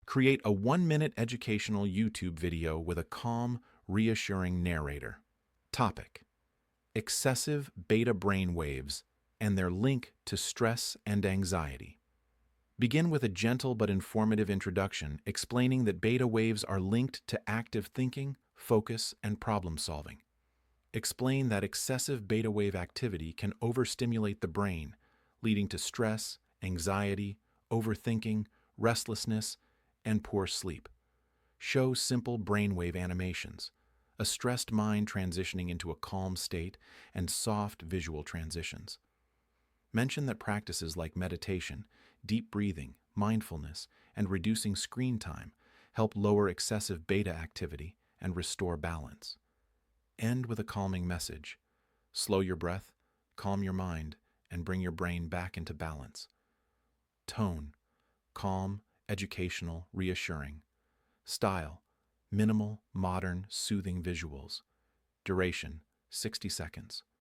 Create a 1-minute educational YouTube video with a calm, reassuring narrator. Topic: excessive beta brain waves and their link to stress and anxiety. Begin with a gentle but informative introduction explaining that beta waves are linked to active thinking, focus, and problem solving. Explain that excessive beta wave activity can overstimulate the brain, leading to stress, anxiety, overthinking, restlessness, and poor sleep. Show simple brainwave animations, a stressed mind transitioning into a calm state, and soft visual transitions. Mention that practices like meditation, deep breathing, mindfulness, and reducing screen time help lower excessive beta activity and restore balance. End with a calming message. Slow your breath, calm your mind, and bring your brain back into balance. Tone: calm, educational, reassuring. Style: minimal, modern, soothing visuals. Duration: 60 seconds.